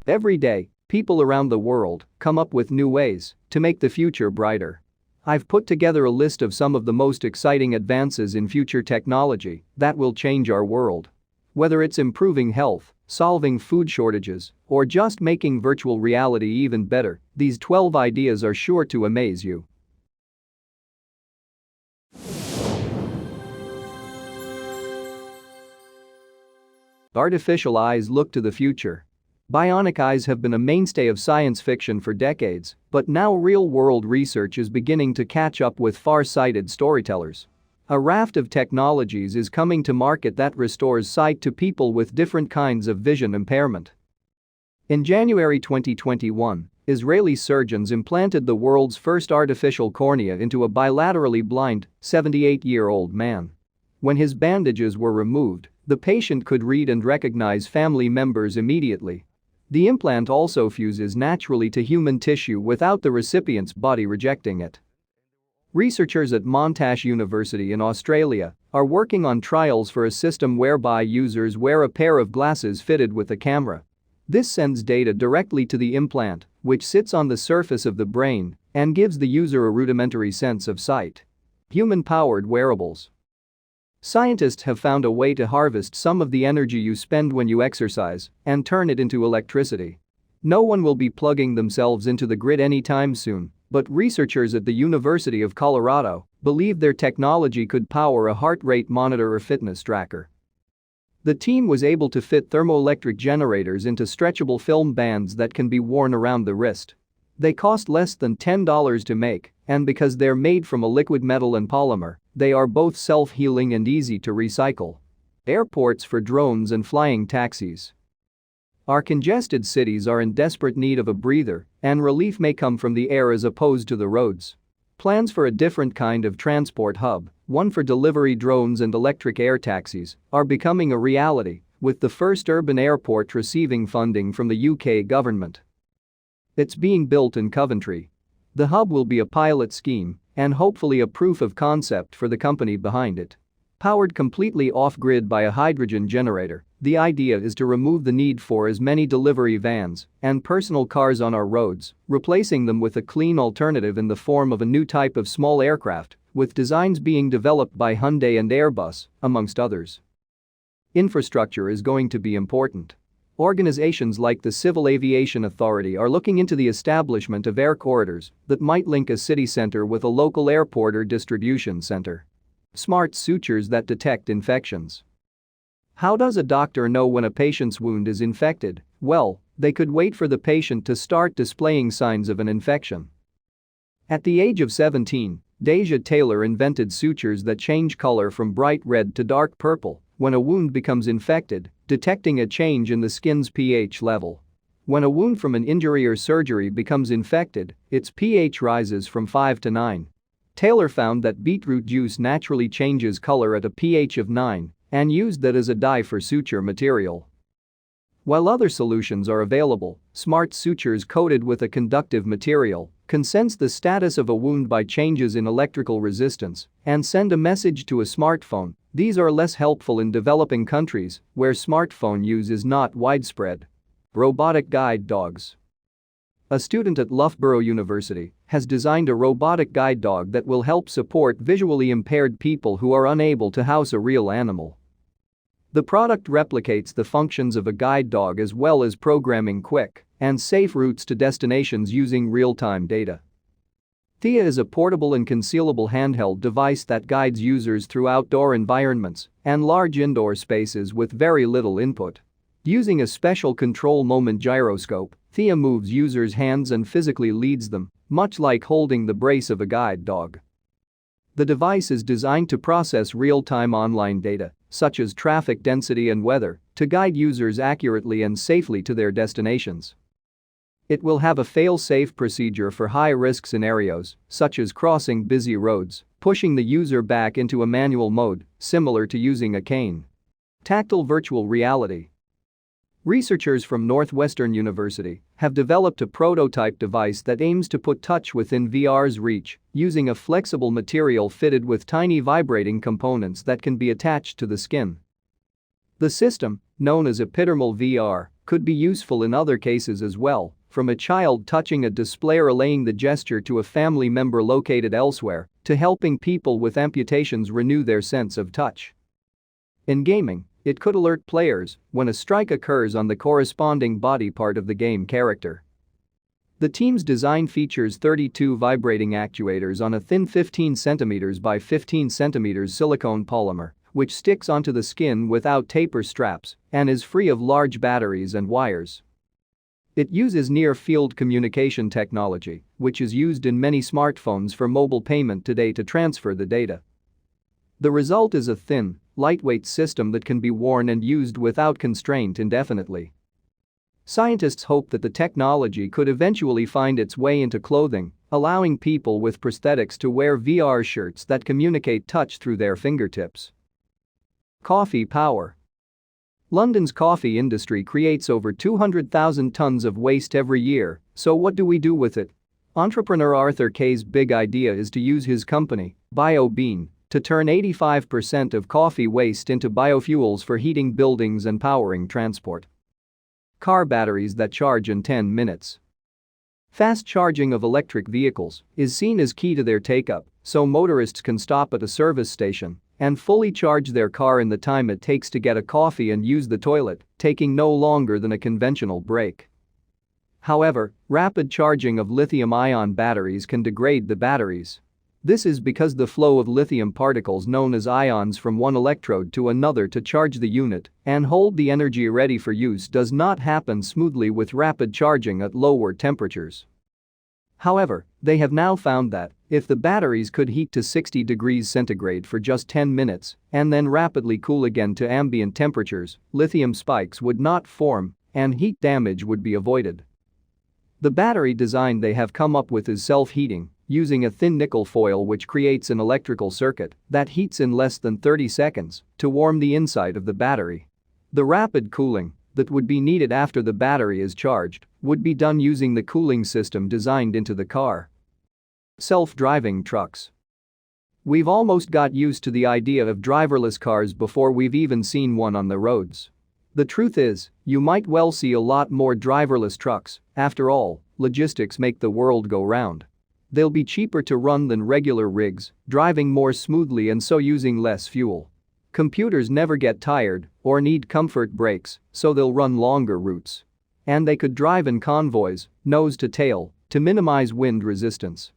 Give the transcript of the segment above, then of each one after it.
Every day, people around the world come up with new ways to make the future brighter. I've put together a list of some of the most exciting advances in future technology that will change our world. Whether it's improving health, solving food shortages, or just making virtual reality even better, these 12 ideas are sure to amaze you. Artificial eyes look to the future. Bionic eyes have been a mainstay of science fiction for decades, but now real-world research is beginning to catch up with far-sighted storytellers. A raft of technologies is coming to market that restores sight to people with different kinds of vision impairment. In January 2021, Israeli surgeons implanted the world's first artificial cornea into a bilaterally blind, 78-year-old man. When his bandages were removed, the patient could read and recognize family members immediately. The implant also fuses naturally to human tissue without the recipient's body rejecting it. Researchers at Monash University in Australia are working on trials for a system whereby users wear a pair of glasses fitted with a camera. This sends data directly to the implant, which sits on the surface of the brain and gives the user a rudimentary sense of sight. Human-powered wearables. Scientists have found a way to harvest some of the energy you spend when you exercise and turn it into electricity. No one will be plugging themselves into the grid anytime soon, but researchers at the University of Colorado believe their technology could power a heart rate monitor or fitness tracker. The team was able to fit thermoelectric generators into stretchable film bands that can be worn around the wrist. They cost less than $10 to make, and because they're made from a liquid metal and polymer, they are both self-healing and easy to recycle. Airports for drones and flying taxis. Our congested cities are in desperate need of a breather, and relief may come from the air as opposed to the roads. Plans for a different kind of transport hub, one for delivery drones and electric air taxis, are becoming a reality, with the first urban airport receiving funding from the UK government. It's being built in Coventry. The hub will be a pilot scheme and hopefully a proof of concept for the company behind it. Powered completely off-grid by a hydrogen generator, the idea is to remove the need for as many delivery vans and personal cars on our roads, replacing them with a clean alternative in the form of a new type of small aircraft, with designs being developed by Hyundai and Airbus, amongst others. Infrastructure is going to be important. Organizations like the Civil Aviation Authority are looking into the establishment of air corridors that might link a city center with a local airport or distribution center. Smart sutures that detect infections. How does a doctor know when a patient's wound is infected? Well, they could wait for the patient to start displaying signs of an infection. At the age of 17, Deja Taylor invented sutures that change color from bright red to dark purple when a wound becomes infected, detecting a change in the skin's pH level. When a wound from an injury or surgery becomes infected, its pH rises from 5 to 9. Taylor found that beetroot juice naturally changes color at a pH of 9 and used that as a dye for suture material. While other solutions are available, smart sutures coated with a conductive material can sense the status of a wound by changes in electrical resistance and send a message to a smartphone. These are less helpful in developing countries where smartphone use is not widespread. Robotic guide dogs. A student at Loughborough University has designed a robotic guide dog that will help support visually impaired people who are unable to house a real animal. The product replicates the functions of a guide dog as well as programming quick and safe routes to destinations using real-time data. Thea is a portable and concealable handheld device that guides users through outdoor environments and large indoor spaces with very little input. Using a special control moment gyroscope, Thea moves users' hands and physically leads them, much like holding the brace of a guide dog. The device is designed to process real-time online data, such as traffic density and weather, to guide users accurately and safely to their destinations. It will have a fail-safe procedure for high-risk scenarios, such as crossing busy roads, pushing the user back into a manual mode, similar to using a cane. Tactile virtual reality. Researchers from Northwestern University have developed a prototype device that aims to put touch within VR's reach, using a flexible material fitted with tiny vibrating components that can be attached to the skin. The system, known as epidermal VR, could be useful in other cases as well, from a child touching a display or relaying the gesture to a family member located elsewhere, to helping people with amputations renew their sense of touch. In gaming, it could alert players when a strike occurs on the corresponding body part of the game character. The team's design features 32 vibrating actuators on a thin 15 cm by 15 cm silicone polymer, which sticks onto the skin without taper straps and is free of large batteries and wires. It uses near-field communication technology, which is used in many smartphones for mobile payment today to transfer the data. The result is a thin, lightweight system that can be worn and used without constraint indefinitely. Scientists hope that the technology could eventually find its way into clothing, allowing people with prosthetics to wear VR shirts that communicate touch through their fingertips. Coffee power. London's coffee industry creates over 200,000 tons of waste every year, so what do we do with it? Entrepreneur Arthur Kay's big idea is to use his company, BioBean, to turn 85% of coffee waste into biofuels for heating buildings and powering transport. Car batteries that charge in 10 minutes. Fast charging of electric vehicles is seen as key to their take-up, so motorists can stop at a service station and fully charge their car in the time it takes to get a coffee and use the toilet, taking no longer than a conventional break. However, rapid charging of lithium-ion batteries can degrade the batteries. This is because the flow of lithium particles known as ions from one electrode to another to charge the unit and hold the energy ready for use does not happen smoothly with rapid charging at lower temperatures. However, they have now found that if the batteries could heat to 60 degrees centigrade for just 10 minutes and then rapidly cool again to ambient temperatures, lithium spikes would not form and heat damage would be avoided. The battery design they have come up with is self-heating, using a thin nickel foil which creates an electrical circuit that heats in less than 30 seconds to warm the inside of the battery. The rapid cooling that would be needed after the battery is charged would be done using the cooling system designed into the car. Self-driving trucks. We've almost got used to the idea of driverless cars before we've even seen one on the roads. The truth is, you might well see a lot more driverless trucks. After all, logistics make the world go round. They'll be cheaper to run than regular rigs, driving more smoothly and so using less fuel. Computers never get tired or need comfort breaks, so they'll run longer routes. And they could drive in convoys, nose to tail, to minimize wind resistance.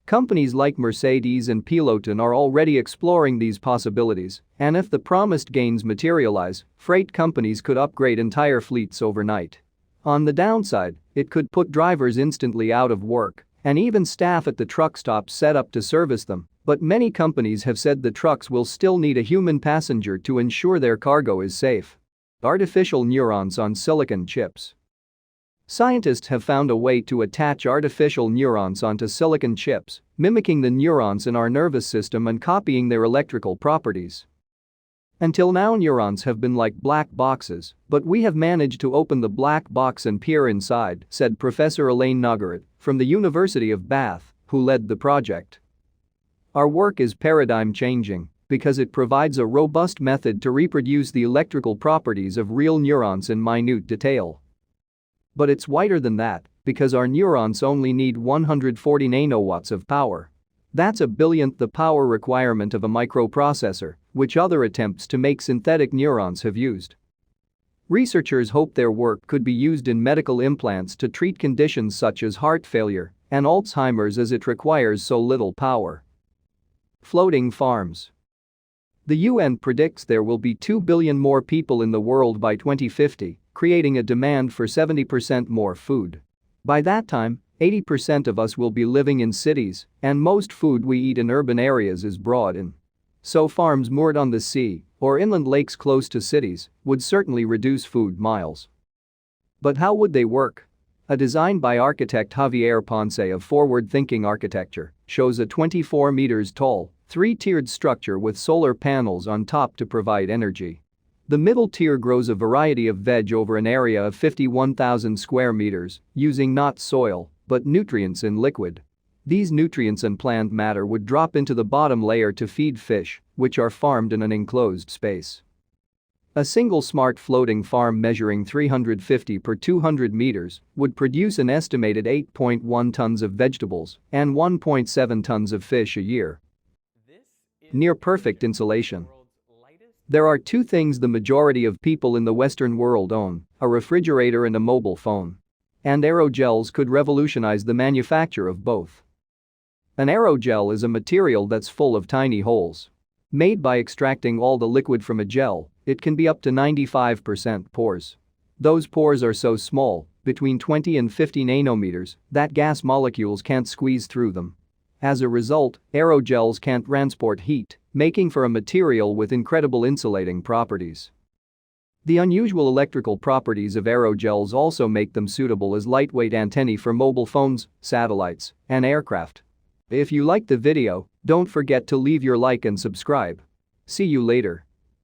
Companies like Mercedes and Peloton are already exploring these possibilities, and if the promised gains materialize, freight companies could upgrade entire fleets overnight. On the downside, it could put drivers instantly out of work and even staff at the truck stops set up to service them, but many companies have said the trucks will still need a human passenger to ensure their cargo is safe. Artificial neurons on silicon chips. Scientists have found a way to attach artificial neurons onto silicon chips, mimicking the neurons in our nervous system and copying their electrical properties. Until now, neurons have been like black boxes, but we have managed to open the black box and peer inside, said Professor Elaine Nogaret from the University of Bath, who led the project. Our work is paradigm-changing because it provides a robust method to reproduce the electrical properties of real neurons in minute detail. But it's wider than that because our neurons only need 140 nanowatts of power. That's a billionth the power requirement of a microprocessor, which other attempts to make synthetic neurons have used. Researchers hope their work could be used in medical implants to treat conditions such as heart failure and Alzheimer's as it requires so little power. Floating farms. The UN predicts there will be 2 billion more people in the world by 2050, creating a demand for 70% more food. By that time, 80% of us will be living in cities, and most food we eat in urban areas is brought in. So farms moored on the sea or inland lakes close to cities would certainly reduce food miles. But how would they work? A design by architect Javier Ponce of Forward Thinking Architecture shows a 24 meters tall, three-tiered structure with solar panels on top to provide energy. The middle tier grows a variety of veg over an area of 51,000 square meters, using not soil, but nutrients in liquid. These nutrients and plant matter would drop into the bottom layer to feed fish, which are farmed in an enclosed space. A single smart floating farm measuring 350 per 200 meters would produce an estimated 8.1 tons of vegetables and 1.7 tons of fish a year. Near perfect insulation. There are two things the majority of people in the Western world own: a refrigerator and a mobile phone. And aerogels could revolutionize the manufacture of both. An aerogel is a material that's full of tiny holes. Made by extracting all the liquid from a gel, it can be up to 95% pores. Those pores are so small, between 20 and 50 nanometers, that gas molecules can't squeeze through them. As a result, aerogels can't transport heat, making for a material with incredible insulating properties. The unusual electrical properties of aerogels also make them suitable as lightweight antennae for mobile phones, satellites, and aircraft. If you liked the video, don't forget to leave your like and subscribe. See you later.